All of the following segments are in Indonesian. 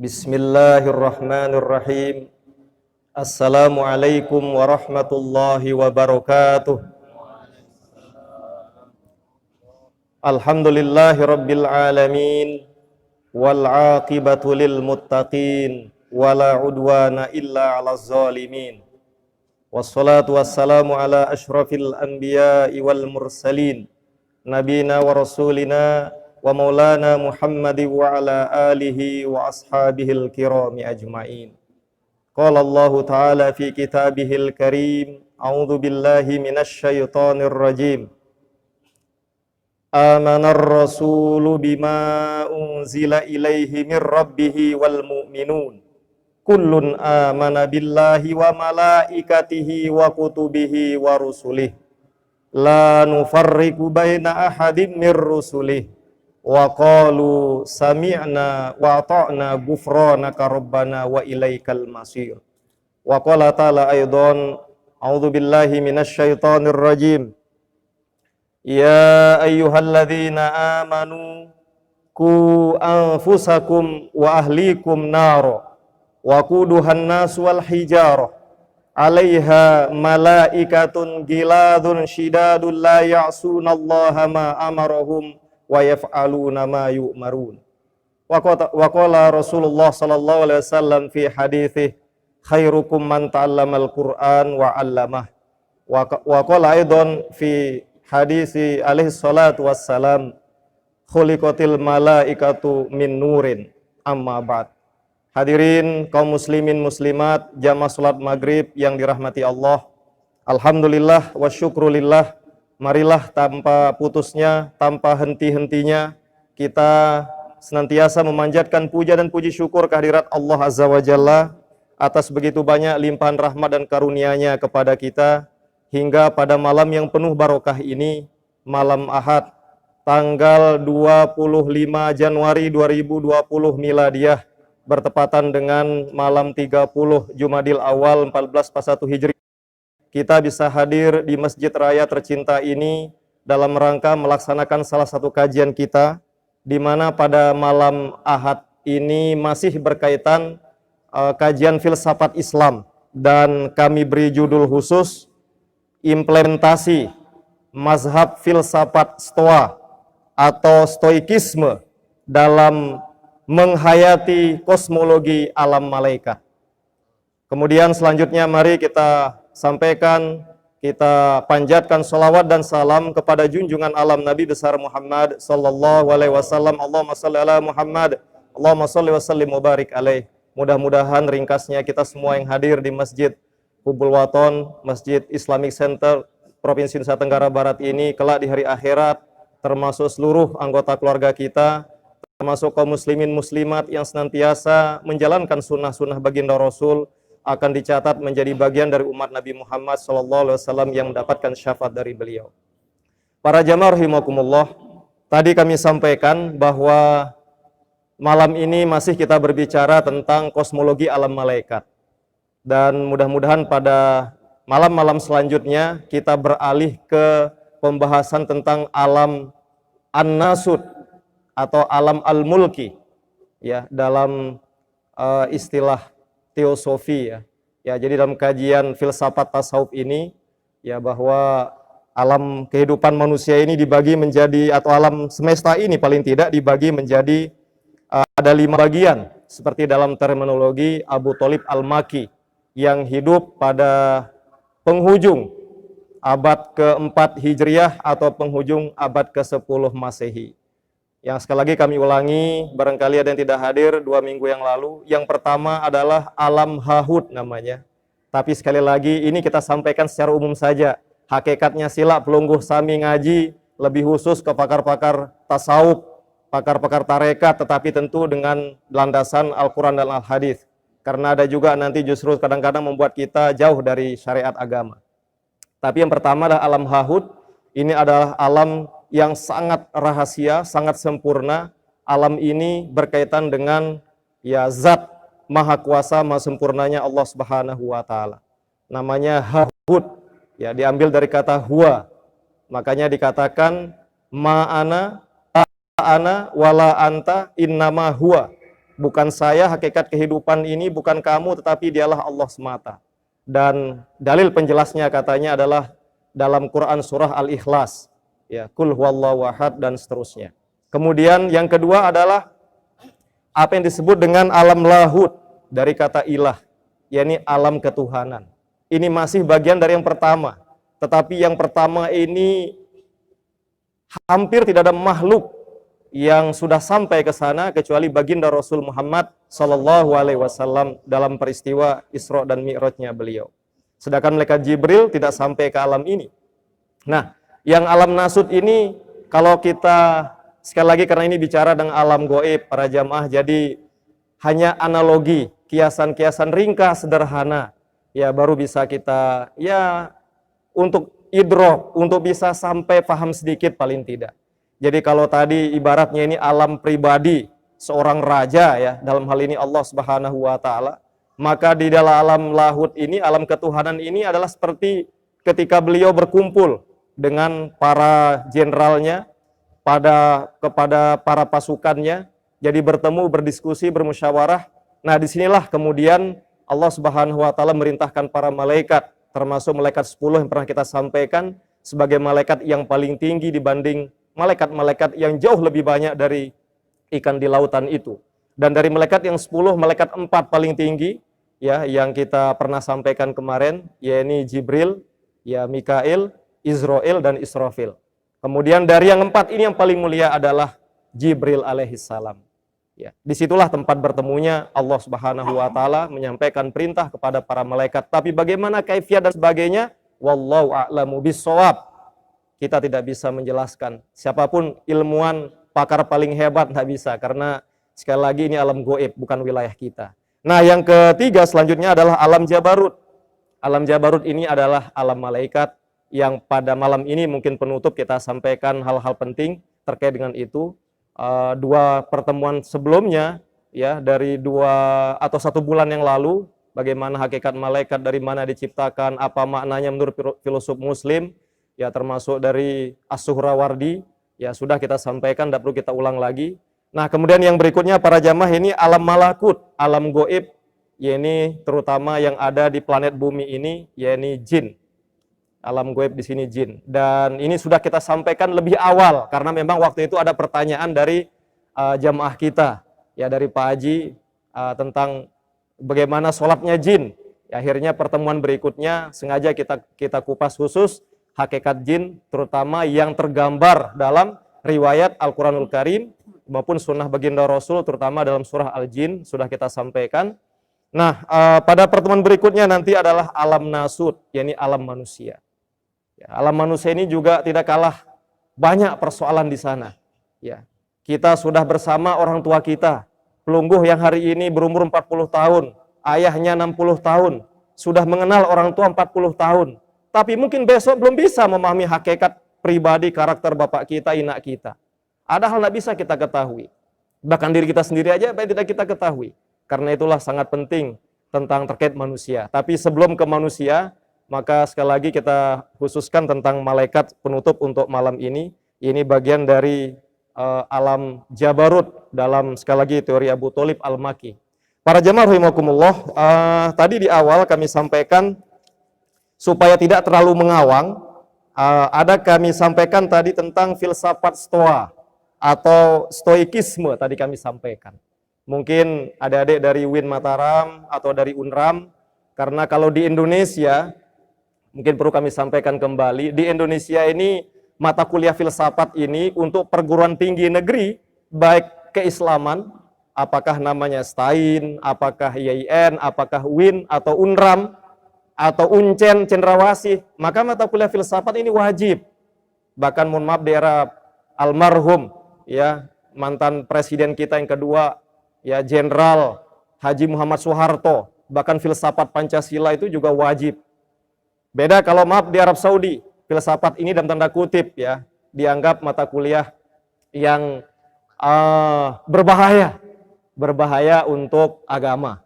Bismillahirrahmanirrahim. Assalamualaikum warahmatullahi wabarakatuh. Alhamdulillahi rabbil alamin. Wal aqibatu lil muttaqin. Wala udwana illa ala zalimin. Wassalatu wassalamu ala ashrafil anbiya'i wal mursalin. Nabina wa rasulina wa maulana Muhammadi wa ala alihi wa ashabihil kirami ajma'in. Qala Allah ta'ala fi kitabihil karim, a'udzu billahi minasy syaithanir rajim. Amanar rasulu bima unzila ilaihi mir rabbih wal mu'minun. Kullun amana billahi wa malaikatihi wa kutubihi wa rusulih. La nufarriqu baina ahadin mir rusulih. Wa qalu sami'na wa ata'na ghufranaka rabbana wa ilaikal masir. Wa qala ta'ala aidan, a'udzu billahi minasy syaithanir rajim. Ya ayyuhalladzina amanu qu anfusakum wa ahlikum naro wa quduhan nas wal hijarah 'alaiha malaikatun giladun shidadun la ya'sunallaha ma amarahum wa yaf'aluna ma yu'marun. Wa qala Rasulullah sallallahu alaihi wasallam fi haditsih, khairukum man ta'allamal Qur'an wa 'allamah. Wa qala aidan fi hadisi alaihi salatu wassalam, khuliqatil malaikatu min nurin, amma ba'd. Hadirin kaum muslimin muslimat jamaah salat maghrib yang dirahmati Allah. Alhamdulillah wa syukrulillah. Marilah tanpa putusnya, tanpa henti-hentinya, kita senantiasa memanjatkan puja dan puji syukur kehadirat Allah Azza wa Jalla atas begitu banyak limpahan rahmat dan karunia-Nya kepada kita, hingga pada malam yang penuh barokah ini, malam Ahad, tanggal 25 Januari 2020 Miladiyah, bertepatan dengan malam 30 Jumadil Awal 1441 Hijri. Kita bisa hadir di Masjid Raya tercinta ini dalam rangka melaksanakan salah satu kajian kita, di mana pada malam Ahad ini masih berkaitan kajian filsafat Islam, dan kami beri judul khusus implementasi mazhab filsafat Stoa atau stoikisme dalam menghayati kosmologi alam malaikat. Kemudian selanjutnya mari kita sampaikan, kita panjatkan sholawat dan salam kepada junjungan alam Nabi besar Muhammad sallallahu alaihi wasallam. Allahumma shalli ala Muhammad, Allahumma shalli wa sallim wa barik alaih. Mudah-mudahan ringkasnya kita semua yang hadir di Masjid Hubul Waton, Masjid Islamic Center Provinsi Nusa Tenggara Barat ini kelak di hari akhirat, termasuk seluruh anggota keluarga kita, termasuk kaum muslimin muslimat yang senantiasa menjalankan sunnah-sunnah baginda Rasul, akan dicatat menjadi bagian dari umat Nabi Muhammad SAW yang mendapatkan syafaat dari beliau. Para jamaah rahimakumullah, tadi kami sampaikan bahwa malam ini masih kita berbicara tentang kosmologi alam malaikat. Dan mudah-mudahan pada malam-malam selanjutnya kita beralih ke pembahasan tentang alam an-nasut atau alam al-mulki, ya, dalam istilah teosofi, ya. Jadi dalam kajian filsafat tasawuf ini, ya, bahwa alam kehidupan manusia ini dibagi menjadi, atau alam semesta ini paling tidak dibagi menjadi ada 5 bagian, seperti dalam terminologi Abu Thalib Al-Maki yang hidup pada penghujung abad ke-4 Hijriah atau penghujung abad ke-10 Masehi. Yang sekali lagi kami ulangi, barangkali ada yang tidak hadir 2 minggu yang lalu. Yang pertama adalah alam hahut namanya. Tapi sekali lagi ini kita sampaikan secara umum saja. Hakikatnya sila pelungguh sami ngaji lebih khusus ke pakar-pakar tasawuf, pakar-pakar tarekat, tetapi tentu dengan landasan Al-Quran dan Al-Hadis. Karena ada juga nanti justru kadang-kadang membuat kita jauh dari syariat agama. Tapi yang pertama adalah alam hahut. Ini adalah alam yang sangat rahasia, sangat sempurna. Alam ini berkaitan dengan, ya, zat maha kuasa, maha sempurnanya Allah Subhanahu wa taala. Namanya hahut, ya, diambil dari kata huwa. Makanya dikatakan ma'ana ta'ana wala anta innama huwa. bukan saya, hakikat kehidupan ini bukan kamu, tetapi dialah Allah semata. Dan dalil penjelasnya katanya adalah dalam Quran surah Al-Ikhlas, ya, Qul huwallahu ahad dan seterusnya. Kemudian yang kedua adalah apa yang disebut dengan alam lahut dari kata ilah, yakni alam ketuhanan. Ini masih bagian dari yang pertama. Tetapi yang pertama ini hampir tidak ada makhluk yang sudah sampai ke sana kecuali baginda Rasul Muhammad sallallahu alaihi wasallam dalam peristiwa Isra dan Mi'rajnya beliau. Sedangkan malaikat Jibril tidak sampai ke alam ini. Nah, yang alam nasut ini kalau kita sekali lagi karena ini bicara dengan alam gaib para jamaah, jadi hanya analogi, kiasan-kiasan ringkas sederhana ya baru bisa kita ya untuk idrok, untuk bisa sampai paham sedikit paling tidak. Jadi kalau tadi ibaratnya ini alam pribadi seorang raja ya, dalam hal ini Allah Subhanahu wa taala, maka di dalam alam lahut ini, alam ketuhanan ini adalah seperti ketika beliau berkumpul dengan para jenderalnya kepada para pasukannya, jadi bertemu, berdiskusi, bermusyawarah. Nah, disinilah kemudian Allah Subhanahu wa taala merintahkan para malaikat, termasuk malaikat 10 yang pernah kita sampaikan sebagai malaikat yang paling tinggi dibanding malaikat-malaikat yang jauh lebih banyak dari ikan di lautan itu. Dan dari malaikat yang 10, malaikat 4 paling tinggi ya yang kita pernah sampaikan kemarin, yakni Jibril, ya Mikail, Israel dan Israfil. Kemudian dari yang 4 ini yang paling mulia adalah Jibril alaihissalam. Ya, disitulah tempat bertemunya Allah Subhanahu wa taala menyampaikan perintah kepada para malaikat. Tapi bagaimana kaifiat dan sebagainya, wallahu a'lamu bissawab. Kita tidak bisa menjelaskan. Siapapun ilmuwan, pakar paling hebat nggak bisa, karena sekali lagi ini alam gaib, bukan wilayah kita. Nah, yang ketiga selanjutnya adalah alam jabarut. Alam jabarut ini adalah alam malaikat yang pada malam ini mungkin penutup kita sampaikan hal-hal penting terkait dengan itu. Dua pertemuan sebelumnya ya dari 2 atau 1 bulan yang lalu, bagaimana hakikat malaikat, dari mana diciptakan, apa maknanya menurut filosof muslim ya, termasuk dari As-Suhrawardi ya, sudah kita sampaikan, tidak perlu kita ulang lagi. Nah, kemudian yang berikutnya para jamaah ini alam malakut, alam goib, yakni terutama yang ada di planet bumi ini, yakni jin. Alam gaib di sini jin. Dan ini sudah kita sampaikan lebih awal karena memang waktu itu ada pertanyaan dari jamaah kita ya, dari Pak Haji tentang bagaimana sholatnya jin. Ya, akhirnya pertemuan berikutnya sengaja kita kupas khusus hakikat jin, terutama yang tergambar dalam riwayat Al-Quranul Karim maupun sunnah baginda Rasul, terutama dalam surah Al-Jin sudah kita sampaikan. Nah, pada pertemuan berikutnya nanti adalah alam nasut, yakni alam manusia. Ya, alam manusia ini juga tidak kalah banyak persoalan di sana. Ya, kita sudah bersama orang tua kita, pelungguh yang hari ini berumur 40 tahun, ayahnya 60 tahun, sudah mengenal orang tua 40 tahun. Tapi mungkin besok belum bisa memahami hakikat pribadi, karakter bapak kita, inak kita. Ada hal tidak bisa kita ketahui. Bahkan diri kita sendiri aja tidak kita ketahui. Karena itulah sangat penting tentang terkait manusia. Tapi sebelum ke manusia, maka sekali lagi kita khususkan tentang malaikat penutup untuk malam ini. Ini bagian dari alam jabarut dalam sekali lagi teori Abu Thalib Al-Maki. Para jamaah rahimakumullah, tadi di awal kami sampaikan supaya tidak terlalu mengawang, ada kami sampaikan tadi tentang filsafat stoa atau stoikisme tadi kami sampaikan. Mungkin adik-adik dari UIN Mataram atau dari UNRAM, karena kalau di Indonesia, mungkin perlu kami sampaikan kembali, di Indonesia ini mata kuliah filsafat ini untuk perguruan tinggi negeri, baik keislaman, apakah namanya STAIN, apakah IAIN, apakah UIN atau UNRAM, atau UNCEN, Cendrawasih, maka mata kuliah filsafat ini wajib. Bahkan mohon maaf di era almarhum, ya mantan presiden kita yang kedua, ya Jenderal Haji Muhammad Soeharto, bahkan filsafat Pancasila itu juga wajib. Beda kalau maaf di Arab Saudi, filsafat ini dalam tanda kutip ya, dianggap mata kuliah yang berbahaya untuk agama.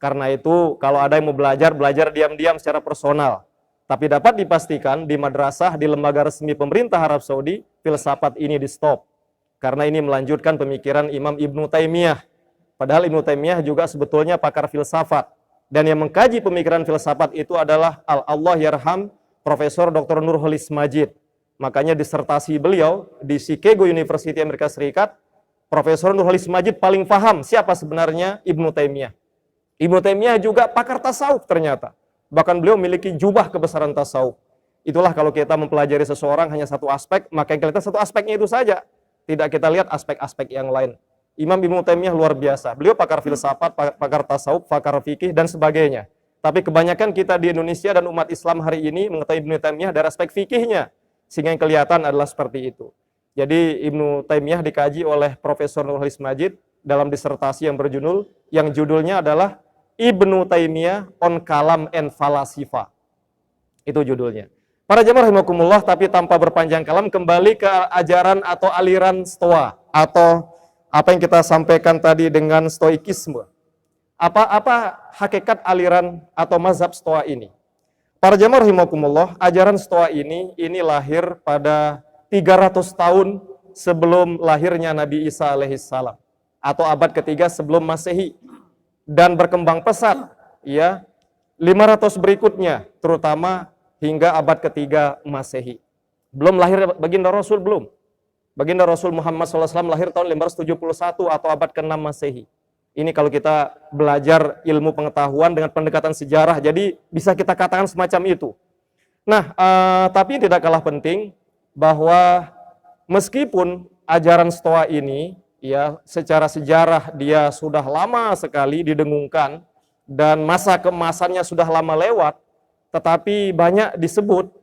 Karena itu kalau ada yang mau belajar diam-diam secara personal. Tapi dapat dipastikan di madrasah, di lembaga resmi pemerintah Arab Saudi, filsafat ini di stop. Karena ini melanjutkan pemikiran Imam Ibnu Taimiyah, Padahal Ibnu Taimiyah juga sebetulnya pakar filsafat. Dan yang mengkaji pemikiran filsafat itu adalah Allah yarham Profesor Dr. Nurholis Majid. Makanya disertasi beliau di Chicago University Amerika Serikat, Profesor Nurholis Majid paling paham siapa sebenarnya Ibnu Taimiyah. Ibnu Taimiyah juga pakar tasawuf ternyata. Bahkan beliau memiliki jubah kebesaran tasawuf. Itulah kalau kita mempelajari seseorang hanya satu aspek, maka yang kita lihat satu aspeknya itu saja. Tidak kita lihat aspek-aspek yang lain. Imam Ibnu Taimiyah luar biasa. Beliau pakar filsafat, pakar tasawuf, pakar fikih, dan sebagainya. Tapi kebanyakan kita di Indonesia dan umat Islam hari ini mengetahui Ibnu Taimiyah dari aspek fikihnya. Sehingga yang kelihatan adalah seperti itu. Jadi Ibnu Taimiyah dikaji oleh Profesor Nurholis Majid dalam disertasi yang judulnya adalah Ibnu Taimiyah on Kalam and Falasifa. Itu judulnya. Para jamaah rahimakumullah, tapi tanpa berpanjang kalam, kembali ke ajaran atau aliran Stoa, atau apa yang kita sampaikan tadi dengan stoikisme. Apa hakikat aliran atau mazhab Stoa ini? Para jamaah rahimakumullah, ajaran Stoa ini lahir pada 300 tahun sebelum lahirnya Nabi Isa alaihissalam, atau abad ketiga sebelum Masehi, dan berkembang pesat ya 500 berikutnya, terutama hingga abad ketiga Masehi. Belum lahir baginda Rasul, belum. Baginda Rasul Muhammad SAW lahir tahun 571 atau abad ke-6 Masehi. Ini kalau kita belajar ilmu pengetahuan dengan pendekatan sejarah, jadi bisa kita katakan semacam itu. Nah, tapi tidak kalah penting bahwa meskipun ajaran Stoa ini ya secara sejarah dia sudah lama sekali didengungkan dan masa keemasannya sudah lama lewat, tetapi banyak disebut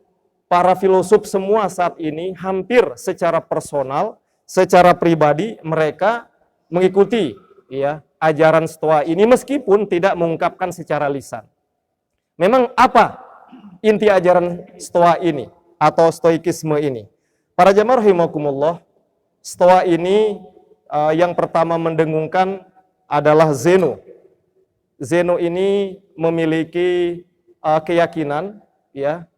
para filosof semua saat ini hampir secara personal, secara pribadi mereka mengikuti ya ajaran Stoa ini meskipun tidak mengungkapkan secara lisan. Memang apa inti ajaran Stoa ini atau stoikisme ini? Para jamaah rahimakumullah, Stoa ini yang pertama mendengungkan adalah Zeno. Zeno ini memiliki keyakinan ya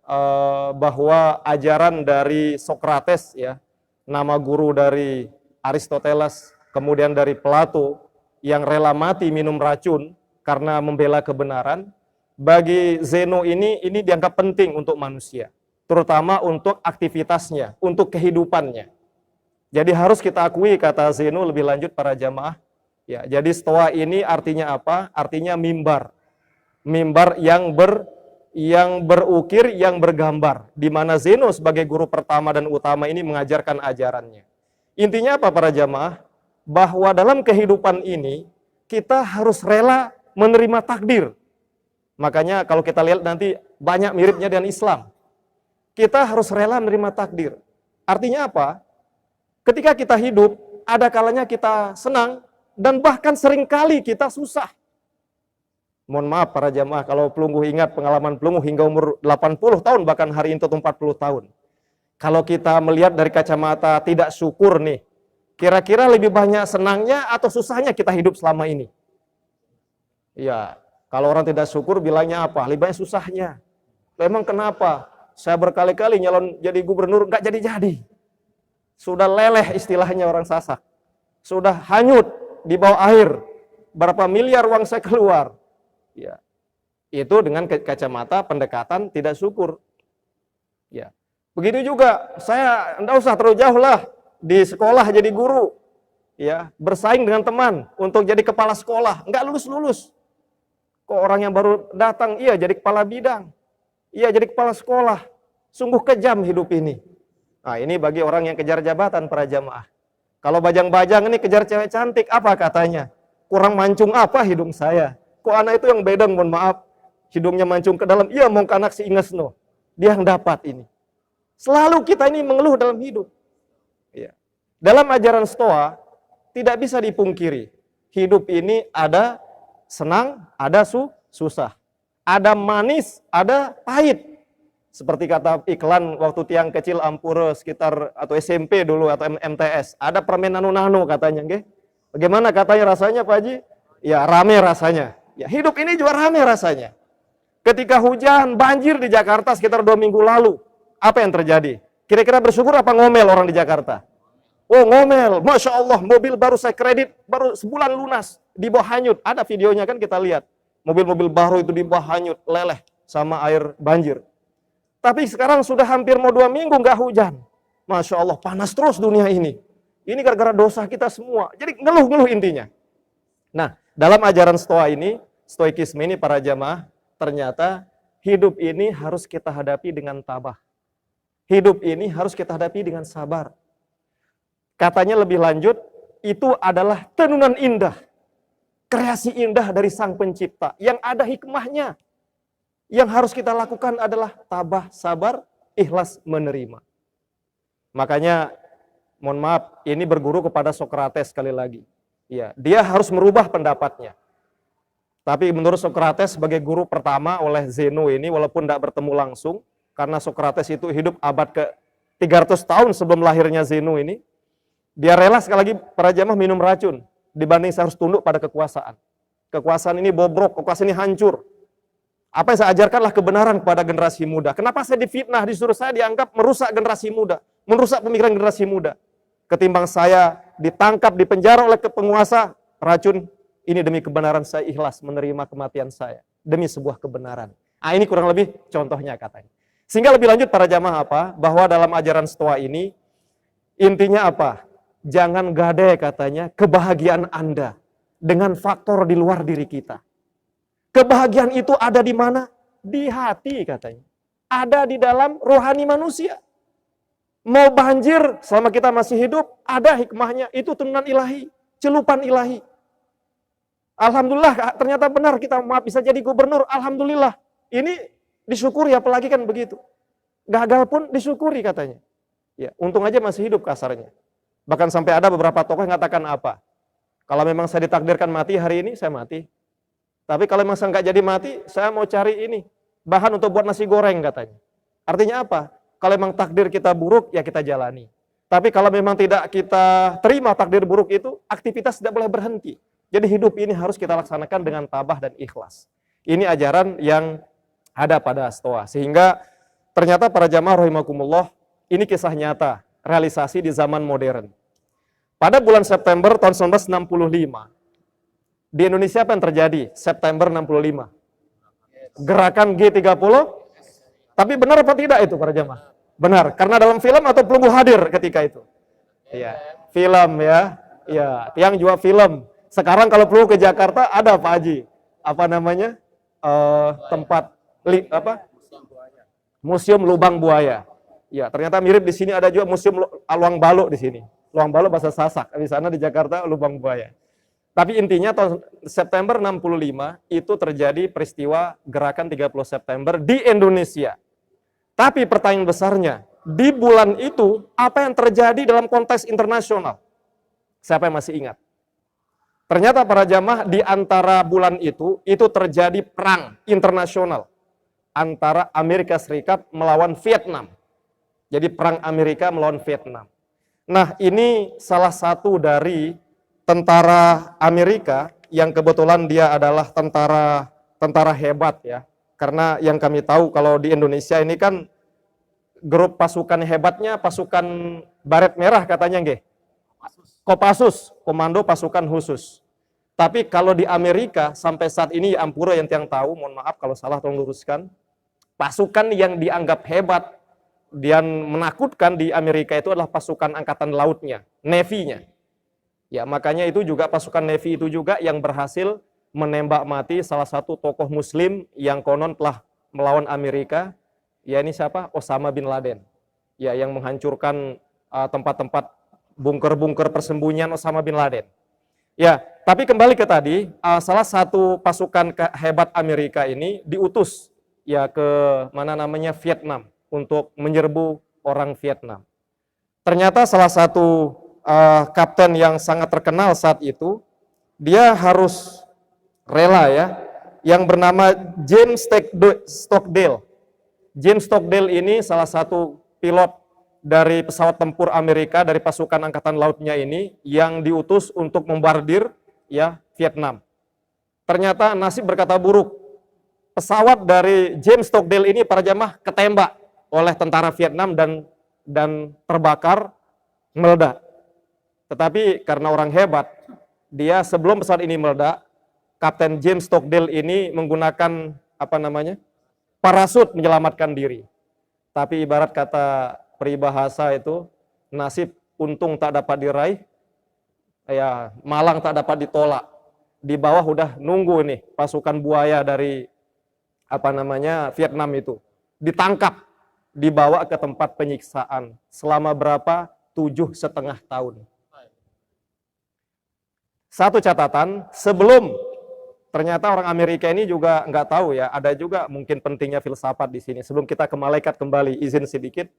bahwa ajaran dari Sokrates ya, nama guru dari Aristoteles, kemudian dari Plato yang rela mati minum racun karena membela kebenaran, bagi Zeno ini dianggap penting untuk manusia, terutama untuk aktivitasnya, untuk kehidupannya. Jadi harus kita akui, kata Zeno lebih lanjut para jamaah, ya, jadi Stoa ini artinya apa? Artinya mimbar. Mimbar yang berukir, yang bergambar, di mana Zeno sebagai guru pertama dan utama ini mengajarkan ajarannya. Intinya apa para jamaah? Bahwa dalam kehidupan ini kita harus rela menerima takdir. Makanya kalau kita lihat nanti banyak miripnya dengan Islam. Kita harus rela menerima takdir. Artinya apa? Ketika kita hidup, ada kalanya kita senang dan bahkan seringkali kita susah. Mohon maaf para jamaah, kalau Pelungguh ingat pengalaman Pelungguh hingga umur 80 tahun, bahkan hari ini 40 tahun. Kalau kita melihat dari kacamata tidak syukur nih, kira-kira lebih banyak senangnya atau susahnya kita hidup selama ini? Ya, kalau orang tidak syukur bilangnya apa? Lebih banyak susahnya. Memang kenapa? Saya berkali-kali nyalon jadi gubernur, nggak jadi-jadi. Sudah leleh istilahnya orang Sasak. Sudah hanyut di bawah air. Berapa miliar uang saya keluar. Ya, itu dengan kacamata pendekatan tidak syukur. Ya, begitu juga saya enggak usah terlalu jauh lah di sekolah jadi guru, ya bersaing dengan teman untuk jadi kepala sekolah, enggak lulus. Kok orang yang baru datang, iya jadi kepala bidang, iya jadi kepala sekolah, sungguh kejam hidup ini. Nah ini bagi orang yang kejar jabatan para jamaah. Kalau bajang-bajang ini kejar cewek cantik, apa katanya? Kurang mancung apa hidung saya? Kok anak itu yang bedang, mohon maaf, hidungnya mancung ke dalam, iya mau ke anak si Ingesno, dia yang dapat ini. Selalu kita ini mengeluh dalam hidup. Ya. Dalam ajaran Stoa, tidak bisa dipungkiri, hidup ini ada senang, ada susah. Ada manis, ada pahit. Seperti kata iklan waktu tiang kecil Ampura sekitar atau SMP dulu atau MTS, ada permen nano-nano katanya, nggih. Bagaimana katanya rasanya Pak Haji? Ya rame rasanya. Ya, hidup ini juga rame rasanya. Ketika hujan, banjir di Jakarta sekitar 2 minggu lalu, apa yang terjadi? Kira-kira bersyukur apa ngomel orang di Jakarta? Oh ngomel, Masya Allah, mobil baru saya kredit, baru sebulan lunas, dibawa hanyut. Ada videonya kan kita lihat. Mobil-mobil baru itu dibawa hanyut, leleh sama air banjir. Tapi sekarang sudah hampir mau 2 minggu nggak hujan. Masya Allah, panas terus dunia ini. Ini gara-gara dosa kita semua. Jadi ngeluh-ngeluh intinya. Nah, dalam ajaran Stoa ini, Stoikisme ini para jamaah, ternyata hidup ini harus kita hadapi dengan tabah. Hidup ini harus kita hadapi dengan sabar. Katanya lebih lanjut, itu adalah tenunan indah. Kreasi indah dari Sang Pencipta. Yang ada hikmahnya. Yang harus kita lakukan adalah tabah, sabar, ikhlas menerima. Makanya, mohon maaf, ini berguru kepada Sokrates sekali lagi. Ya, dia harus merubah pendapatnya. Tapi menurut Sokrates sebagai guru pertama oleh Zeno ini, walaupun tidak bertemu langsung, karena Sokrates itu hidup abad ke 300 tahun sebelum lahirnya Zeno ini, dia rela sekali lagi para jamaah minum racun dibanding saya harus tunduk pada kekuasaan. Kekuasaan ini bobrok, kekuasaan ini hancur. Apa yang saya ajarkanlah kebenaran kepada generasi muda. Kenapa saya difitnah, disuruh saya dianggap merusak generasi muda, merusak pemikiran generasi muda. Ketimbang saya ditangkap, dipenjara oleh penguasa racun, ini demi kebenaran saya ikhlas menerima kematian saya. Demi sebuah kebenaran. Nah, ini kurang lebih contohnya katanya. Sehingga lebih lanjut para jamaah apa? Bahwa dalam ajaran Stoa ini, intinya apa? Jangan gade katanya kebahagiaan Anda dengan faktor di luar diri kita. Kebahagiaan itu ada di mana? Di hati katanya. Ada di dalam rohani manusia. Mau banjir selama kita masih hidup, ada hikmahnya. Itu turunan ilahi, celupan ilahi. Alhamdulillah ternyata benar kita bisa jadi gubernur. Alhamdulillah. Ini disyukuri apalagi kan begitu. Gagal pun disyukuri katanya. Ya, untung aja masih hidup kasarnya. Bahkan sampai ada beberapa tokoh yang mengatakan apa? Kalau memang saya ditakdirkan mati hari ini, saya mati. Tapi kalau memang saya nggak jadi mati, saya mau cari ini bahan untuk buat nasi goreng katanya. Artinya apa? Kalau memang takdir kita buruk, ya kita jalani. Tapi kalau memang tidak kita terima takdir buruk itu, aktivitas tidak boleh berhenti. Jadi hidup ini harus kita laksanakan dengan tabah dan ikhlas. Ini ajaran yang ada pada Stoa. Sehingga ternyata para jamaah rahimakumullah, ini kisah nyata, realisasi di zaman modern. Pada bulan September tahun 1965, di Indonesia apa yang terjadi? September 65. Gerakan G30. Tapi benar apa tidak itu para jamaah? Benar, karena dalam film atau pelunggu hadir ketika itu? Iya, film ya. Iya, tiang jual film. Sekarang kalau perlu ke Jakarta ada Pak Haji. Apa namanya? Tempat Museum Lubang Buaya. Ya, ternyata mirip di sini ada juga Museum Luang Baluk di sini. Luang Baluk bahasa Sasak. Di sana di Jakarta Lubang Buaya. Tapi intinya tahun September 65 itu terjadi peristiwa gerakan 30 September di Indonesia. Tapi pertanyaan besarnya, di bulan itu apa yang terjadi dalam konteks internasional? Siapa yang masih ingat? Ternyata para jamaah di antara bulan itu terjadi perang internasional antara Amerika Serikat melawan Vietnam. Jadi perang Amerika melawan Vietnam. Nah, ini salah satu dari tentara Amerika yang kebetulan dia adalah tentara hebat ya. Karena yang kami tahu kalau di Indonesia ini kan grup pasukan hebatnya pasukan Baret Merah katanya nggih. Kopassus, Komando Pasukan Khusus. Tapi kalau di Amerika sampai saat ini Ampura yang tahu, mohon maaf kalau salah tolong luruskan. Pasukan yang dianggap hebat dan menakutkan di Amerika itu adalah pasukan angkatan lautnya, Navy-nya. Ya, makanya itu juga pasukan Navy itu juga yang berhasil menembak mati salah satu tokoh muslim yang konon telah melawan Amerika. Ya, ini siapa? Osama bin Laden. Ya, yang menghancurkan tempat-tempat bunker-bunker persembunyian Osama bin Laden. Ya, tapi kembali ke tadi, salah satu pasukan hebat Amerika ini diutus ya ke mana namanya Vietnam untuk menyerbu orang Vietnam. Ternyata salah satu kapten yang sangat terkenal saat itu, dia harus rela ya, yang bernama James Stockdale. James Stockdale ini salah satu pilot dari pesawat tempur Amerika dari pasukan angkatan lautnya ini yang diutus untuk membardir ya Vietnam. Ternyata nasib berkata buruk. Pesawat dari James Stockdale ini para jamaah ketembak oleh tentara Vietnam dan terbakar, meledak. Tetapi karena orang hebat, dia sebelum pesawat ini meledak, Kapten James Stockdale ini menggunakan parasut menyelamatkan diri. Tapi ibarat kata peribahasa itu, nasib untung tak dapat diraih, ya malang tak dapat ditolak. Di bawah udah nunggu nih pasukan buaya dari Vietnam itu. Ditangkap, dibawa ke tempat penyiksaan. Selama berapa? 7,5 tahun. Satu catatan, sebelum ternyata orang Amerika ini juga nggak tahu ya, ada juga mungkin pentingnya filsafat di sini. Sebelum kita ke malaikat kembali, izin sedikit.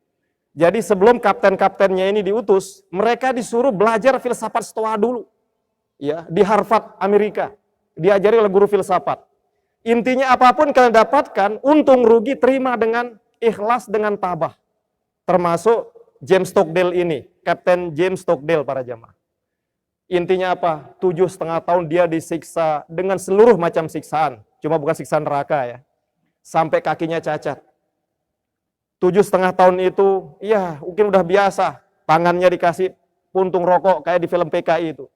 Jadi sebelum kapten-kaptennya ini diutus, mereka disuruh belajar filsafat Stoa dulu. Ya, di Harvard Amerika. Diajari oleh guru filsafat. Intinya apapun kalian dapatkan, untung rugi terima dengan ikhlas, dengan tabah. Termasuk James Stockdale ini, Kapten James Stockdale para jamaah. Intinya apa? 7,5 tahun dia disiksa dengan seluruh macam siksaan. Cuma bukan siksaan neraka ya. Sampai kakinya cacat. 7,5 tahun itu, ya mungkin udah biasa. Tangannya dikasih puntung rokok kayak di film PKI itu.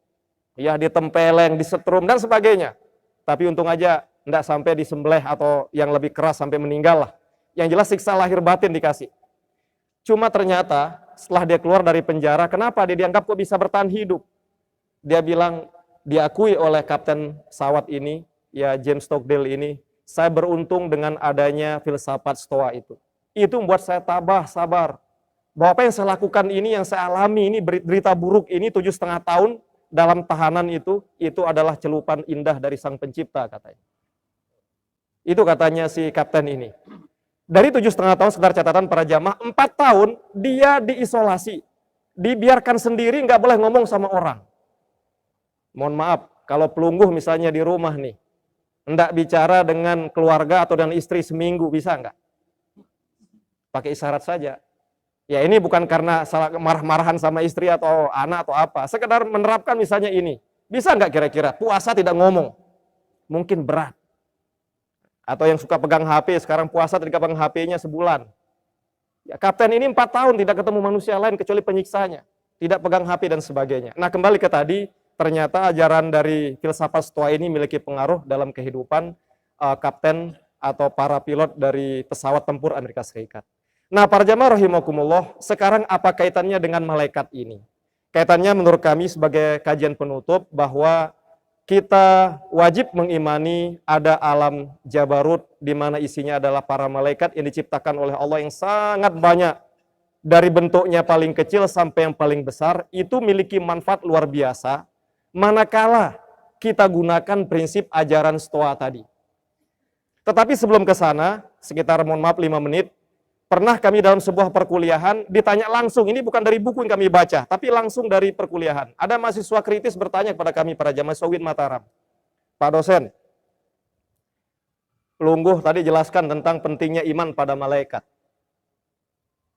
Ya ditempeleng, disetrum dan sebagainya. Tapi untung aja enggak sampai disembelih atau yang lebih keras sampai meninggal lah. Yang jelas siksa lahir batin dikasih. Cuma ternyata setelah dia keluar dari penjara, kenapa dia dianggap kok bisa bertahan hidup? Dia bilang, diakui oleh kapten pesawat ini, ya James Stockdale ini, saya beruntung dengan adanya filsafat Stoa itu. Itu membuat saya tabah, sabar. Bahwa apa yang saya lakukan ini, yang saya alami ini, berita buruk ini 7,5 tahun dalam tahanan itu adalah celupan indah dari Sang Pencipta katanya. Itu katanya si kapten ini. Dari 7,5 tahun, sekedar catatan para jamaah, 4 tahun dia diisolasi. Dibiarkan sendiri, nggak boleh ngomong sama orang. Mohon maaf, kalau pelungguh misalnya di rumah nih, hendak bicara dengan keluarga atau dengan istri seminggu, bisa nggak? Pakai isyarat saja. Ya ini bukan karena salah marah-marahan sama istri atau anak atau apa. Sekedar menerapkan misalnya ini. Bisa nggak kira-kira puasa tidak ngomong? Mungkin berat. Atau yang suka pegang HP, sekarang puasa tidak pegang HP-nya sebulan. Ya, kapten ini 4 tahun tidak ketemu manusia lain kecuali penyiksanya. Tidak pegang HP dan sebagainya. Nah kembali ke tadi, ternyata ajaran dari filsafat Stoa ini memiliki pengaruh dalam kehidupan kapten atau para pilot dari pesawat tempur Amerika Serikat. Nah, para jamaah rahimakumullah, sekarang apa kaitannya dengan malaikat ini? Kaitannya menurut kami sebagai kajian penutup bahwa kita wajib mengimani ada alam Jabarut di mana isinya adalah para malaikat yang diciptakan oleh Allah yang sangat banyak. Dari bentuknya paling kecil sampai yang paling besar, itu memiliki manfaat luar biasa. Manakala kita gunakan prinsip ajaran Stoa tadi. Tetapi sebelum ke sana, sekitar mohon maaf 5 menit, pernah kami dalam sebuah perkuliahan ditanya langsung, ini bukan dari buku yang kami baca, tapi langsung dari perkuliahan. Ada mahasiswa kritis bertanya kepada kami para jamaah Sowin Mataram. Pak dosen, pelungguh tadi jelaskan tentang pentingnya iman pada malaikat.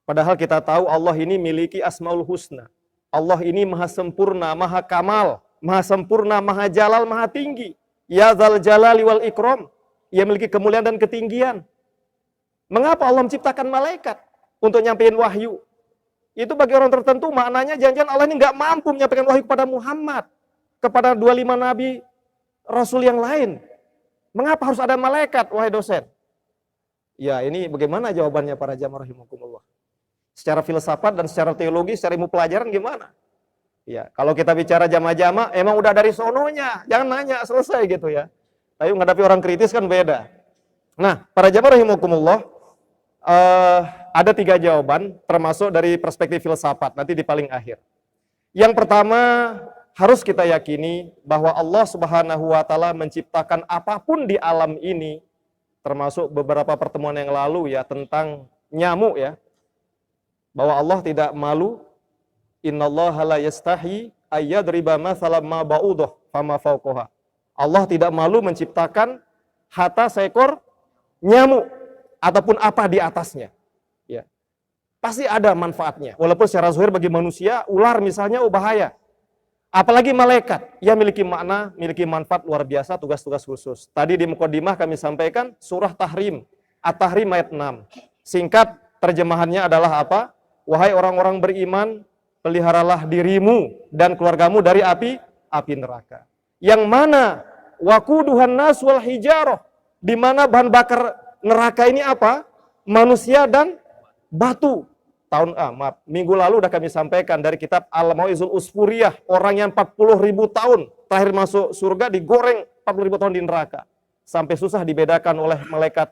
Padahal kita tahu Allah ini miliki Asmaul Husna. Allah ini maha sempurna, maha kamal, maha sempurna, maha jalal, maha tinggi. Ya Dzal Jalali wal Ikram. Ia memiliki kemuliaan dan ketinggian. Mengapa Allah menciptakan malaikat untuk nyampein wahyu? Itu bagi orang tertentu maknanya jangan-jangan Allah ini nggak mampu menyampaikan wahyu kepada Muhammad, kepada 25 nabi rasul yang lain. Mengapa harus ada malaikat, wahai dosen? Ya ini bagaimana jawabannya para jamaah rahimakumullah? Secara filsafat dan secara teologi, secara ilmu pelajaran gimana? Ya, kalau kita bicara jamaah-jamaah emang udah dari sononya, jangan nanya selesai gitu ya. Tapi menghadapi orang kritis kan beda. Nah, para jamaah rahimakumullah, ada 3 jawaban termasuk dari perspektif filsafat nanti di paling akhir. Yang pertama, harus kita yakini bahwa Allah Subhanahu wa taala menciptakan apapun di alam ini, termasuk beberapa pertemuan yang lalu ya tentang nyamuk ya. Bahwa Allah tidak malu, innallaha la yastahi ayyadriba mathalan ma ba'udah fama fawqaha. Allah tidak malu menciptakan hatta seekor nyamuk ataupun apa di atasnya. Ya. Pasti ada manfaatnya. Walaupun secara zahir bagi manusia, ular misalnya bahaya. Apalagi malaikat yang memiliki makna, memiliki manfaat luar biasa, tugas-tugas khusus. Tadi di mukadimah kami sampaikan surah Tahrim, At-Tahrim ayat 6. Singkat terjemahannya adalah apa? Wahai orang-orang beriman, peliharalah dirimu dan keluargamu dari api neraka. Yang mana waquduhan nas wal hijarah, di mana bahan bakar neraka ini apa? Manusia dan batu. Minggu lalu udah kami sampaikan dari kitab Al-Mau'izul Usfuriyah, orang yang 40.000 tahun terakhir masuk surga digoreng 40.000 tahun di neraka. Sampai susah dibedakan oleh malaikat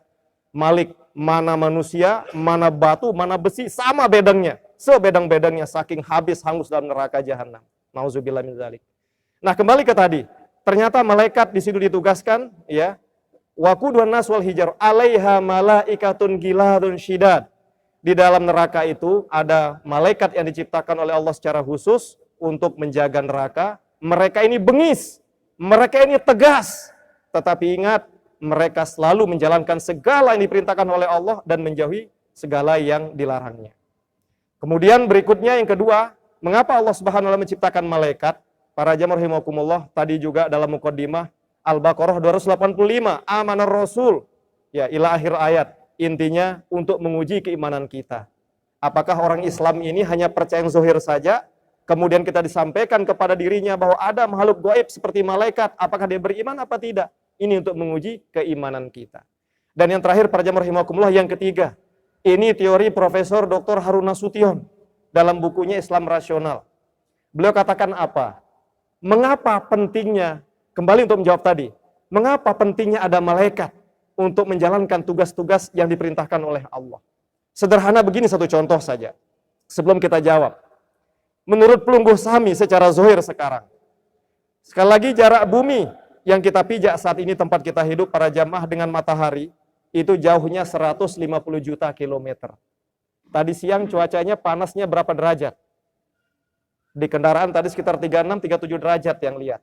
Malik, mana manusia, mana batu, mana besi, sama bedangnya. Sebedang-bedangnya saking habis hangus dalam neraka jahanam. Nauzubillah min dzalik. Nah, kembali ke tadi. Ternyata malaikat di situ ditugaskan, ya. Waqudun nas wal hijar 'alaiha malaikatun giladun syidad. Di dalam neraka itu ada malaikat yang diciptakan oleh Allah secara khusus untuk menjaga neraka. Mereka ini bengis, mereka ini tegas. Tetapi ingat, mereka selalu menjalankan segala yang diperintahkan oleh Allah dan menjauhi segala yang dilarangnya. Kemudian berikutnya yang kedua, mengapa Allah Subhanahu wa taala menciptakan malaikat? Para jamaah rahimakumullah, tadi juga dalam muqaddimah Al-Baqarah 285, amanar rasul, ya ila akhir ayat. Intinya untuk menguji keimanan kita. Apakah orang Islam ini hanya percaya yang zahir saja, kemudian kita disampaikan kepada dirinya bahwa ada makhluk gaib seperti malaikat, apakah dia beriman apa tidak? Ini untuk menguji keimanan kita. Dan yang terakhir, para jamaah rahimakumullah, yang ketiga, ini teori Profesor Dr. Harun Nasution dalam bukunya Islam Rasional. Beliau katakan apa? Mengapa pentingnya, kembali untuk menjawab tadi, mengapa pentingnya ada malaikat untuk menjalankan tugas-tugas yang diperintahkan oleh Allah? Sederhana begini, satu contoh saja sebelum kita jawab. Menurut pelungguh Sami secara zahir sekarang, sekali lagi jarak bumi yang kita pijak saat ini tempat kita hidup para jamaah dengan matahari itu jauhnya 150 juta kilometer. Tadi siang cuacanya panasnya berapa derajat? Di kendaraan tadi sekitar 36-37 derajat yang lihat.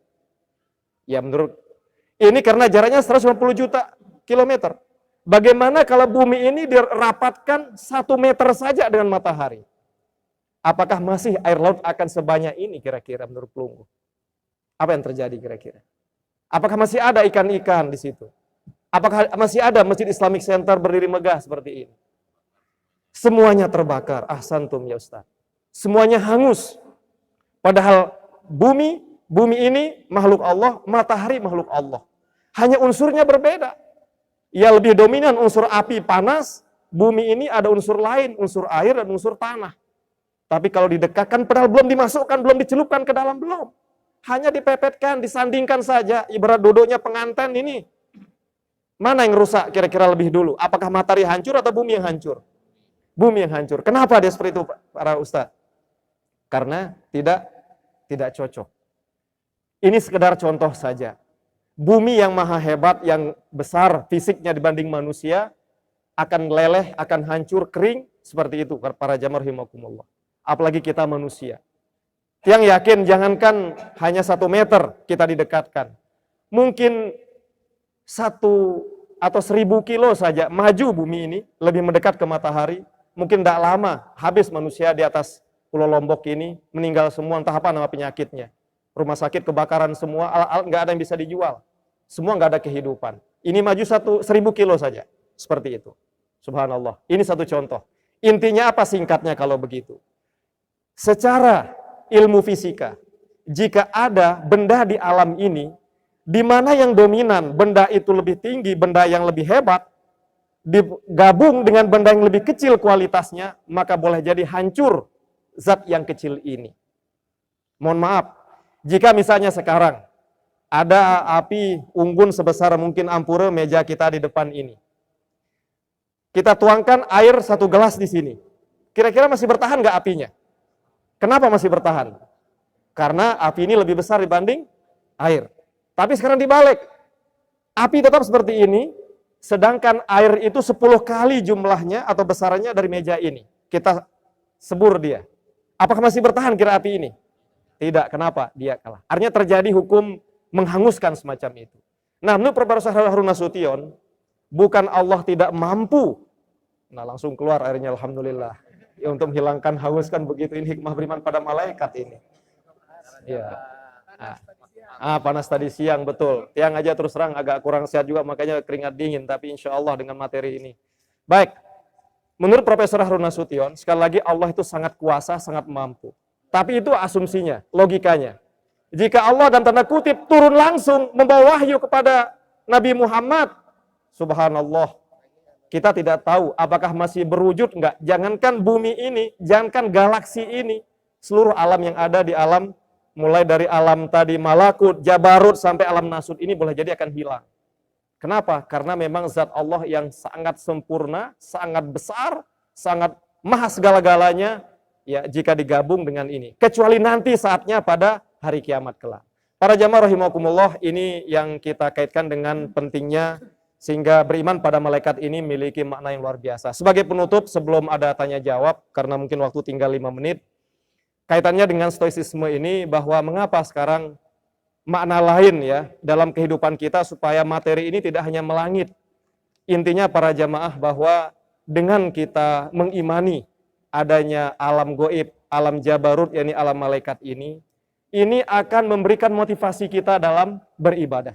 Ya menurut ini karena jaraknya 150 juta kilometer. Bagaimana kalau bumi ini dirapatkan 1 meter saja dengan matahari? Apakah masih air laut akan sebanyak ini kira-kira menurut pelungguh? Apa yang terjadi kira-kira? Apakah masih ada ikan-ikan di situ? Apakah masih ada Masjid Islamic Center berdiri megah seperti ini? Semuanya terbakar. Ahsantum ya Ustaz. Semuanya hangus. Padahal bumi ini makhluk Allah, matahari makhluk Allah. Hanya unsurnya berbeda. Ya lebih dominan unsur api panas, bumi ini ada unsur lain, unsur air dan unsur tanah. Tapi kalau didekatkan, padahal belum dimasukkan, belum dicelupkan ke dalam, belum. Hanya dipepetkan, disandingkan saja, ibarat duduknya pengantin ini. Mana yang rusak kira-kira lebih dulu? Apakah matahari hancur atau bumi yang hancur? Bumi yang hancur. Kenapa dia seperti itu, para ustadz? Karena tidak cocok. Ini sekedar contoh saja. Bumi yang maha hebat, yang besar fisiknya dibanding manusia, akan meleleh, akan hancur, kering, seperti itu para jamaah rahimakumullah. Apalagi kita manusia. Yang yakin, jangankan hanya 1 meter kita didekatkan. Mungkin 1 atau 1000 kilo saja maju bumi ini, lebih mendekat ke matahari. Mungkin tidak lama, habis manusia di atas Pulau Lombok ini, meninggal semua, entah apa nama penyakitnya. Rumah sakit kebakaran semua, nggak ada yang bisa dijual. Semua nggak ada kehidupan. Ini maju 1000 kilo saja. Seperti itu. Subhanallah. Ini satu contoh. Intinya apa singkatnya kalau begitu? Secara ilmu fisika, jika ada benda di alam ini, di mana yang dominan, benda itu lebih tinggi, benda yang lebih hebat, digabung dengan benda yang lebih kecil kualitasnya, maka boleh jadi hancur zat yang kecil ini. Mohon maaf, jika misalnya sekarang ada api unggun sebesar mungkin ampure meja kita di depan ini. Kita tuangkan air 1 gelas di sini. Kira-kira masih bertahan nggak apinya? Kenapa masih bertahan? Karena api ini lebih besar dibanding air. Tapi sekarang dibalik. Api tetap seperti ini, sedangkan air itu 10 kali jumlahnya atau besarannya dari meja ini. Kita sebur dia. Apakah masih bertahan kira api ini? Tidak. Kenapa? Dia kalah. Artinya terjadi hukum menghanguskan semacam itu. Nah, menurut Profesor Harun Nasution, bukan Allah tidak mampu. Nah, langsung keluar airnya, alhamdulillah. Ya, untuk menghilangkan hanguskan begitu, ini hikmah beriman pada malaikat ini. Ya. Panas tadi siang, betul. Tiang aja terus terang agak kurang sehat juga, makanya keringat dingin. Tapi insya Allah dengan materi ini. Baik. Menurut Profesor Harun Nasution, sekali lagi Allah itu sangat kuasa, sangat mampu. Tapi itu asumsinya, logikanya. Jika Allah dan tanda kutip turun langsung membawa wahyu kepada Nabi Muhammad, subhanallah, kita tidak tahu apakah masih berwujud enggak. Jangankan bumi ini, jangankan galaksi ini, seluruh alam yang ada di alam, mulai dari alam tadi malakut, jabarut, sampai alam nasut ini boleh jadi akan hilang. Kenapa? Karena memang zat Allah yang sangat sempurna, sangat besar, sangat maha segala-galanya, ya jika digabung dengan ini. Kecuali nanti saatnya pada hari kiamat kelak. Para jamaah rahimakumullah, ini yang kita kaitkan dengan pentingnya sehingga beriman pada malaikat ini memiliki makna yang luar biasa. Sebagai penutup, sebelum ada tanya jawab, karena mungkin waktu tinggal 5 menit, kaitannya dengan stoicisme ini, bahwa mengapa sekarang makna lain ya dalam kehidupan kita supaya materi ini tidak hanya melangit. Intinya para jamaah bahwa dengan kita mengimani adanya alam goib, alam jabarut, yakni alam malaikat ini akan memberikan motivasi kita dalam beribadah.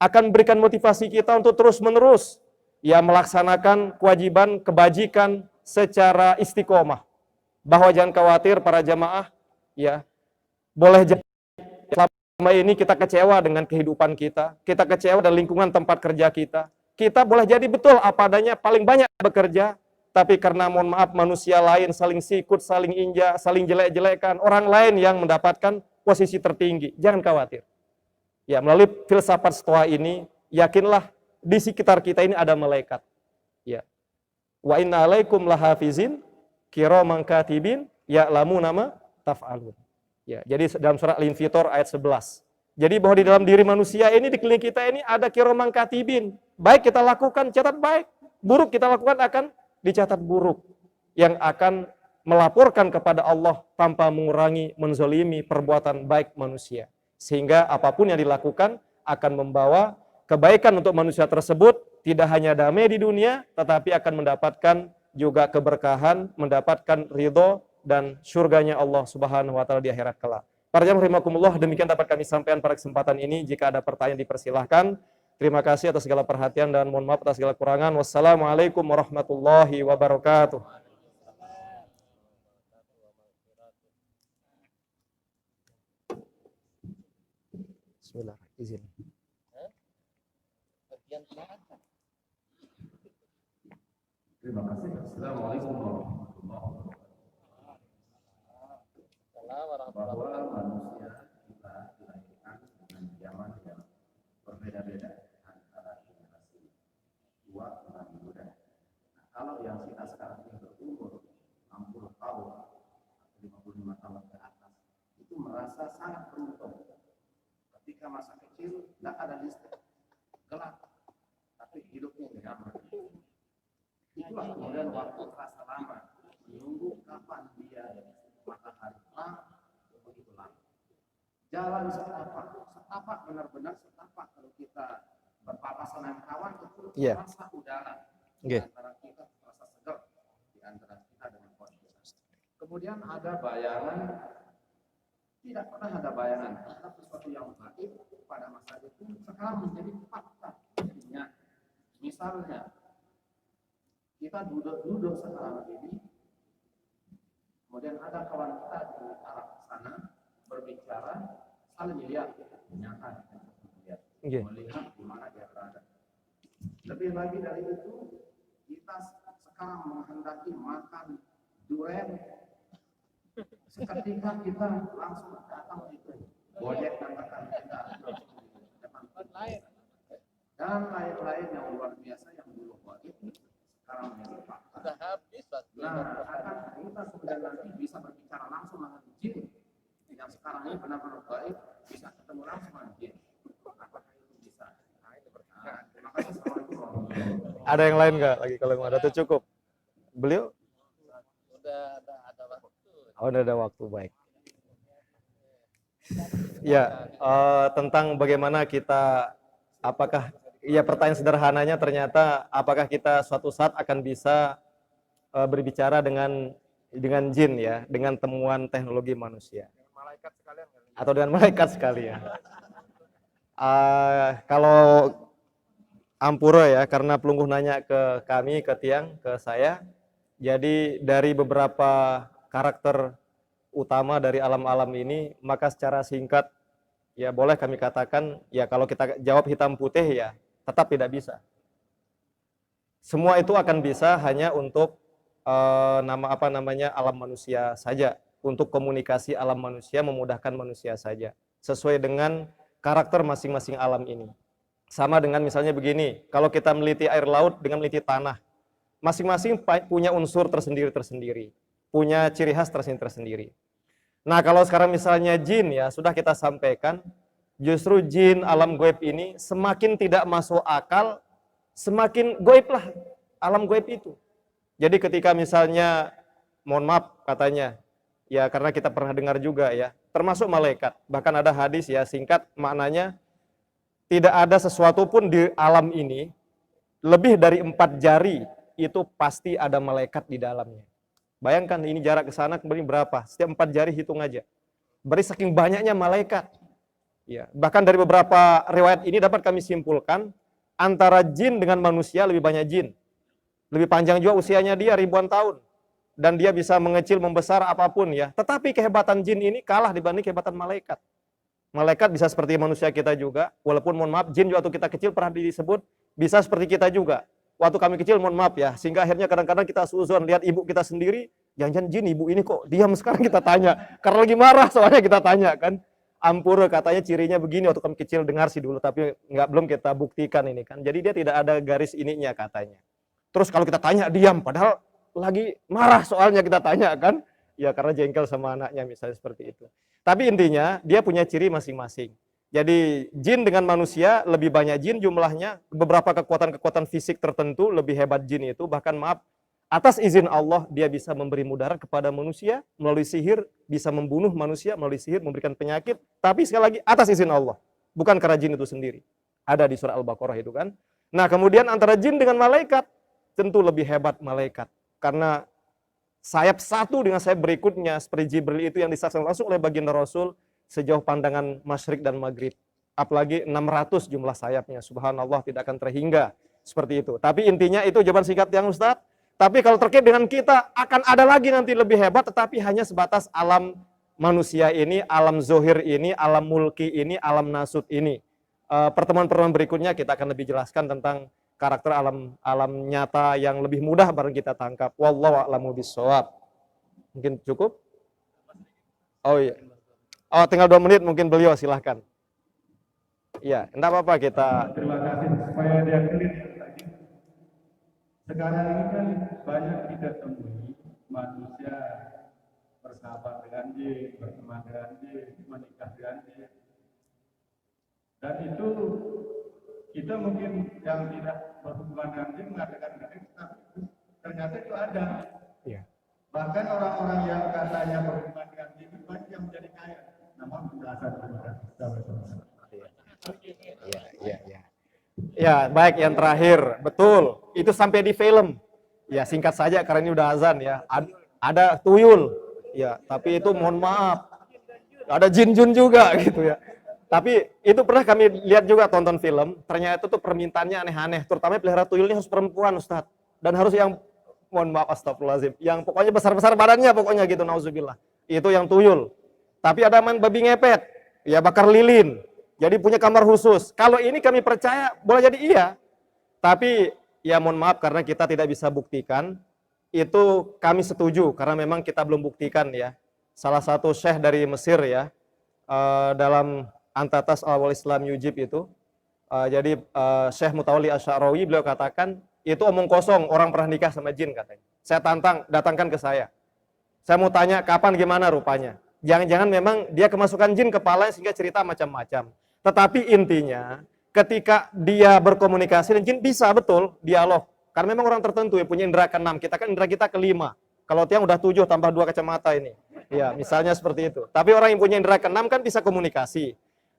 Akan memberikan motivasi kita untuk terus-menerus ya melaksanakan kewajiban kebajikan secara istiqomah. Bahwa jangan khawatir para jamaah, ya boleh jadi selama ini kita kecewa dengan kehidupan kita kecewa dengan lingkungan tempat kerja kita boleh jadi betul apa adanya, paling banyak bekerja, tapi karena mohon maaf manusia lain saling sikut, saling injak, saling jelek-jelekan, orang lain yang mendapatkan posisi tertinggi. Jangan khawatir. Ya, melalui filsafat Stoa ini, yakinlah di sekitar kita ini ada malaikat. Ya. Wa inna alaikum lahafizin kiraman katibin ya'lamu nama taf'alun. Ya, jadi dalam surat Al-Infitor ayat 11. Jadi bahwa di dalam diri manusia ini, di keliling kita ini ada kiraman katibin. Baik kita lakukan, catat baik. Buruk kita lakukan akan dicatat buruk. Yang akan melaporkan kepada Allah tanpa mengurangi, menzolimi perbuatan baik manusia. Sehingga apapun yang dilakukan akan membawa kebaikan untuk manusia tersebut, tidak hanya damai di dunia, tetapi akan mendapatkan juga keberkahan, mendapatkan ridho dan surganya Allah Subhanahu wa taala di akhirat kelak. Para jamaah rahimakumullah, demikian dapat kami sampaikan pada kesempatan ini. Jika ada pertanyaan dipersilahkan. Terima kasih atas segala perhatian dan mohon maaf atas segala kurangan. Wassalamualaikum warahmatullahi wabarakatuh. Bismillah, izin. Terima kasih. Assalamualaikum warahmatullahi wabarakatuh. Bahwa manusia kita dilahirkan dengan zaman yang berbeda-beda antara generasi tua dengan muda. Nah, kalau yang kita sekarang ini berumur 60 tahun, 55 tahun ke atas, itu merasa sangat beruntung. Ketika masa kecil tidak ada listrik, gelap, tapi hidupnya nyaman. Itulah kemudian waktu terasa lama, menunggu kapan dia matahari terang, begitu lama. Jalan setapak benar-benar setapak. Kalau kita berpapasan dengan kawan itu terasa udara di antara kita, terasa segar di antara kita dengan kondisi. Kemudian ada bayangan, tidak pernah ada bayangan terhadap sesuatu yang gaib pada masa itu sekarang menjadi fakta. Jadinya, misalnya kita duduk sekarang ini, kemudian ada kawan kita di arah sana berbicara, saling melihat, menyangka, melihat di mana dia berada. Lebih lagi dari itu, kita sekarang menghendaki makan durian, seketika kita langsung datang itu Gojek katakan kita dan lain-lain yang luar biasa yang dulu wajib sekarang menjadi fakta. Nah, akan kita kemudian nanti bisa berbicara langsung dengan jin yang sekarang ini benar-benar baik, bisa ketemu langsung dengan jin. Apakah itu bisa? Nah, itu bertanya. Terima kasih. Assalamualaikum warahmatullahi wabarakatuh. Ada yang lain nggak lagi? Kalau ada tuh cukup. Beliau? Udah ada waktu. Oh, udah ada waktu, baik. Ya, tentang bagaimana kita, apakah, ya pertanyaan sederhananya ternyata, apakah kita suatu saat akan bisa berbicara dengan jin ya, dengan temuan teknologi manusia. Dengan malaikat sekalian kali. Atau dengan malaikat sekalian. Kalau Ampura ya, karena pelungguh nanya ke kami, ke Tiang, ke saya, jadi dari beberapa karakter utama dari alam-alam ini, maka secara singkat ya boleh kami katakan, ya kalau kita jawab hitam putih ya tetap tidak bisa. Semua itu akan bisa hanya untuk alam manusia saja, untuk komunikasi alam manusia, memudahkan manusia saja, sesuai dengan karakter masing-masing alam ini. Sama dengan misalnya begini, kalau kita meliti air laut dengan meliti tanah, masing-masing punya unsur tersendiri-tersendiri, punya ciri khas tersendiri-tersendiri. Nah, kalau sekarang misalnya jin ya, sudah kita sampaikan, justru jin alam gaib ini semakin tidak masuk akal, semakin gaib lah alam gaib itu. Jadi ketika misalnya, mohon maaf katanya, ya karena kita pernah dengar juga ya, termasuk malaikat, bahkan ada hadis ya singkat maknanya, tidak ada sesuatu pun di alam ini, lebih dari 4 jari, itu pasti ada malaikat di dalamnya. Bayangkan ini jarak ke sana kembali berapa, setiap 4 jari hitung aja. Berarti saking banyaknya malaikat. Ya, bahkan dari beberapa riwayat ini dapat kami simpulkan, antara jin dengan manusia lebih banyak jin. Lebih panjang juga usianya dia ribuan tahun. Dan dia bisa mengecil, membesar apapun ya. Tetapi kehebatan jin ini kalah dibanding kehebatan malaikat. Malaikat bisa seperti manusia kita juga. Walaupun mohon maaf, jin juga waktu kita kecil pernah disebut bisa seperti kita juga. Waktu kami kecil mohon maaf ya. Sehingga akhirnya kadang-kadang kita suzon lihat ibu kita sendiri. Jangan-jangan jin ibu ini kok diam sekarang kita tanya. Karena lagi marah soalnya kita tanya kan. Ampura katanya cirinya begini waktu kami kecil, dengar sih dulu. Tapi belum kita buktikan ini kan. Jadi dia tidak ada garis ininya katanya. Terus kalau kita tanya diam, padahal lagi marah soalnya kita tanya kan. Ya karena jengkel sama anaknya misalnya seperti itu. Tapi intinya dia punya ciri masing-masing. Jadi jin dengan manusia lebih banyak jin jumlahnya. Beberapa kekuatan-kekuatan fisik tertentu lebih hebat jin itu. Bahkan maaf, atas izin Allah dia bisa memberi mudarat kepada manusia. Melalui sihir bisa membunuh manusia. Melalui sihir memberikan penyakit. Tapi sekali lagi atas izin Allah. Bukan karena jin itu sendiri. Ada di surah Al-Baqarah itu kan. Nah kemudian antara jin dengan malaikat. Tentu lebih hebat malaikat. Karena sayap satu dengan sayap berikutnya seperti Jibril itu yang disaksikan langsung oleh baginda Rasul sejauh pandangan masyrik dan maghrib. Apalagi 600 jumlah sayapnya. Subhanallah tidak akan terhingga seperti itu. Tapi intinya itu jawaban singkat yang Ustadz. Tapi kalau terkait dengan kita akan ada lagi nanti lebih hebat, tetapi hanya sebatas alam manusia ini, alam zohir ini, alam mulki ini, alam nasut ini. Pertemuan-pertemuan berikutnya kita akan lebih jelaskan tentang karakter alam nyata yang lebih mudah bareng kita tangkap. Wallahu a'lamu bishawab. Mungkin cukup? Oh iya. Oh tinggal 2 menit mungkin beliau silahkan. Iya, enggak apa-apa kita. Terima kasih supaya dia clear lagi. Sekarang ini kan banyak kita temui manusia bersahabat dengan jin, berteman dengan jin, menikah dengan jin. Dan itu kita mungkin yang tidak berhubungan dengan jin mengatakan tapi ternyata itu ada. Iya. Bahkan orang-orang yang katanya berhubungan dengan jin itu banyak yang menjadi kaya. Namun penjelasan Iya. Ya, baik yang terakhir, betul. Itu sampai di film. Ya, singkat saja karena ini udah azan ya. Ada tuyul. Ya, tapi itu mohon maaf. Ada jin-jun juga gitu ya. Tapi itu pernah kami lihat juga tonton film, ternyata itu tuh permintaannya aneh-aneh, terutama pelihara tuyulnya harus perempuan Ustadz. Dan harus yang, mohon maaf astagfirullahaladzim, yang pokoknya besar-besar badannya pokoknya gitu, nauzubillah. Itu yang tuyul. Tapi ada main babi ngepet, ya bakar lilin, jadi punya kamar khusus. Kalau ini kami percaya, boleh jadi iya. Tapi ya mohon maaf karena kita tidak bisa buktikan, itu kami setuju, karena memang kita belum buktikan ya. Salah satu syekh dari Mesir ya, dalam Antatas Awal Islam Yujib itu, jadi Syekh Mutawalli Asy'arawi beliau katakan itu omong kosong, orang pernah nikah sama jin katanya. Saya tantang, datangkan ke saya. Saya mau tanya kapan gimana rupanya. Jangan-jangan memang dia kemasukan jin kepala sehingga cerita macam-macam. Tetapi intinya ketika dia berkomunikasi dengan jin bisa betul dialog. Karena memang orang tertentu yang punya indera ke-6, kita kan indera kita ke-5. Kalau tiang udah 7 tambah 2 kacamata ini. Ya, misalnya seperti itu. Tapi orang yang punya indera ke-6 kan bisa komunikasi.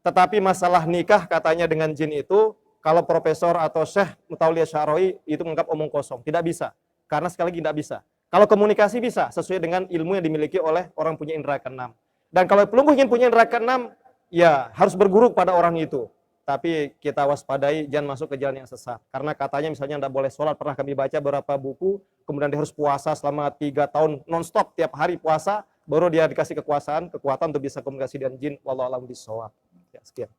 Tetapi masalah nikah katanya dengan jin itu, kalau profesor atau Syekh Mutawalli Asy'arawi itu menganggap omong kosong. Tidak bisa. Karena sekali lagi tidak bisa. Kalau komunikasi bisa, sesuai dengan ilmu yang dimiliki oleh orang punya indera ke-6. Dan kalau pelumpuh ingin punya indera ke-6, ya harus berguru pada orang itu. Tapi kita waspadai, jangan masuk ke jalan yang sesat. Karena katanya misalnya tidak boleh sholat, pernah kami baca beberapa buku, kemudian dia harus puasa selama 3 tahun non-stop, tiap hari puasa, baru dia dikasih kekuatan untuk bisa komunikasi dengan jin. Wallahu a'lam bishawab. Ya, sekian.